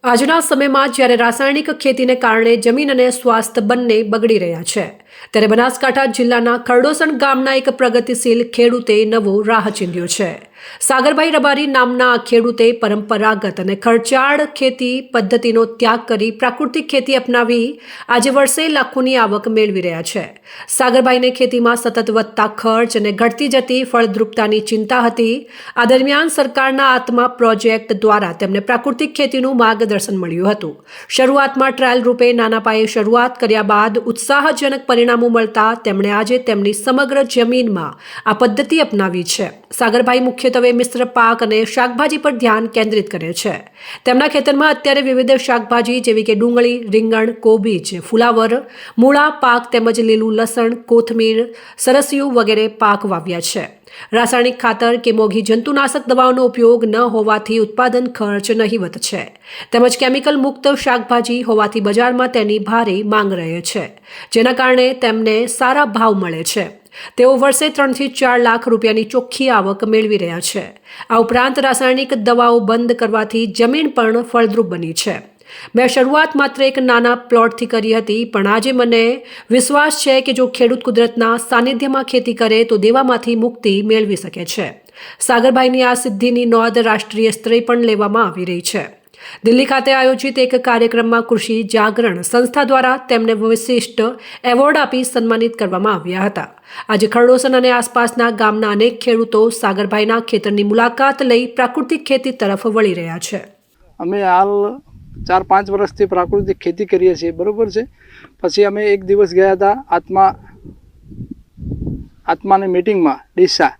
આજના સમયમાં જ્યારે રાસાયણિક ખેતીને કારણે જમીન અને સ્વાસ્થ્ય બંને બગડી રહ્યા છે, ત્યારે બનાસકાંઠા જિલ્લાના ખરડોસણ ગામના એક પ્રગતિશીલ ખેડૂતે નવો રાહ ચીંધ્યો છે. સાગરભાઈ રબારી નામના આ ખેડૂતે પરંપરાગત અને ખર્ચાળ ખેતી પદ્ધતિનો ત્યાગ કરી પ્રાકૃતિક ખેતી અપનાવી આજે વર્ષે લાખોની આવક મેળવી રહ્યા છે. સાગરભાઈને ખેતીમાં સતત વધતા ખર્ચ અને ઘટતી જતી ફળદ્રુપતાની ચિંતા હતી. આ દરમિયાન સરકારના આત્મા પ્રોજેક્ટ દ્વારા તેમને પ્રાકૃતિક ખેતીનું માર્ગદર્શન મળ્યું હતું. શરૂઆતમાં ટ્રાયલ રૂપે નાના પાયે શરૂઆત કર્યા બાદ ઉત્સાહજનક પરિણામો મળતા તેમણે આજે તેમની સમગ્ર જમીનમાં આ પદ્ધતિ અપનાવી છે. સાગરભાઈ મુખ્યત્વે મિશ્ર પાક અને શાકભાજી પર ધ્યાન કેન્દ્રિત કરે છે. તેમના ખેતરમાં અત્યારે વિવિધ શાકભાજી જેવી કે ડુંગળી, રીંગણ, કોબીજ, ફુલાવર, મૂળા પાક તેમજ લીલું લસણ, કોથમીર, સરસિયું વગેરે પાક વાવ્યા છે. રાસાયણિક ખાતર કે મોંઘી જંતુનાશક દવાઓનો ઉપયોગ ન હોવાથી ઉત્પાદન ખર્ચ નહિવત છે, તેમજ કેમિકલ મુક્ત શાકભાજી હોવાથી બજારમાં તેની ભારે માંગ રહે છે, જેના કારણે તેમને સારા ભાવ મળે છે. તેઓ વર્ષે 3 થી 4 લાખ રૂપિયાની ચોખ્ખી આવક મેળવી રહ્યા છે. આ ઉપરાંત રાસાયણિક દવાઓ બંધ કરવાથી જમીન પણ ફળદ્રુપ બની છે. મેં શરૂઆત માત્ર એક નાના પ્લોટથી કરી હતી, પણ આજે મને વિશ્વાસ છે કે જો ખેડૂત કુદરતના સાનિધ્યમાં ખેતી કરે તો દેવામાંથી મુક્તિ મેળવી શકે છે. સાગરભાઈની આ સિદ્ધિની નોંધ રાષ્ટ્રીય સ્તરે પણ લેવામાં આવી રહી છે. દિલ્હી ખાતે આયોજિત એક કાર્યક્રમમાં કૃષિ જાગરણ સંસ્થા દ્વારા તેમને વિશિષ્ટ એવોર્ડ આપી સન્માનિત કરવામાં આવ્યા હતા. આજે ખરડોસણ અને આસપાસના ગામના અનેક ખેડૂતો સાગરભાઈના ખેતરની મુલાકાત લઈ પ્રાકૃતિક ખેતી તરફ વળી રહ્યા છે. અમે હાલ 4-5 વર્ષથી પ્રાકૃતિક ખેતી કરીએ છીએ, બરોબર છે. પછી અમે એક દિવસ ગયા હતા આત્માની મિટિંગમાં ડીસા.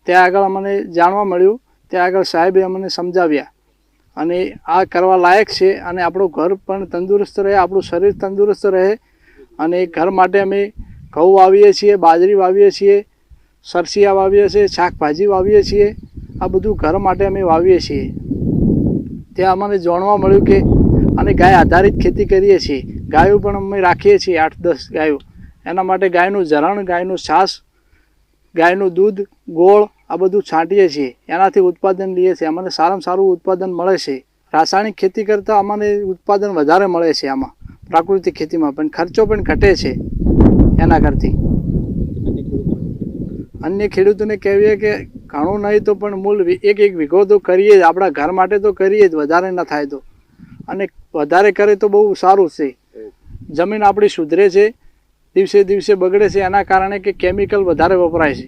ત્યાં આગળ અમને જાણવા મળ્યું, ત્યાં આગળ સાહેબે અમને સમજાવ્યા અને આ કરવા લાયક છે અને આપણું ઘર પણ તંદુરસ્ત રહે, આપણું શરીર તંદુરસ્ત રહે. અને ઘર માટે અમે ઘઉં વાવીએ છીએ, બાજરી વાવીએ છીએ, સરસિયા વાવીએ છીએ, શાકભાજી વાવીએ છીએ. આ બધું ઘર માટે અમે વાવીએ છીએ. ત્યાં અમને જાણવા મળ્યું કે અને ગાય આધારિત ખેતી કરીએ છીએ. ગાયો પણ અમે રાખીએ છીએ, 8-10 ગાયો. એના માટે ગાયનું ઝરણ, ગાયનું છાશ, ગાયનું દૂધ, ગોળ આ બધું છાંટીએ છીએ. એનાથી ઉત્પાદન લઈએ છીએ. અમને સારામાં સારું ઉત્પાદન મળે છે. રાસાયણિક ખેતી કરતાં અમને ઉત્પાદન વધારે મળે છે આમાં પ્રાકૃતિક ખેતીમાં, પણ ખર્ચો પણ ઘટે છે એના કરતી. અન્ય ખેડૂતોને કહેવીએ કે ઘણું નહીં તો પણ મૂળ એક વીઘો તો કરીએ જ, આપણા ઘર માટે તો કરીએ જ, વધારે ન થાય તો. અને વધારે કરે તો બહુ સારું છે. જમીન આપણી સુધરે છે, દિવસે દિવસે બગડે છે એના કારણે કે કેમિકલ વધારે વપરાય છે.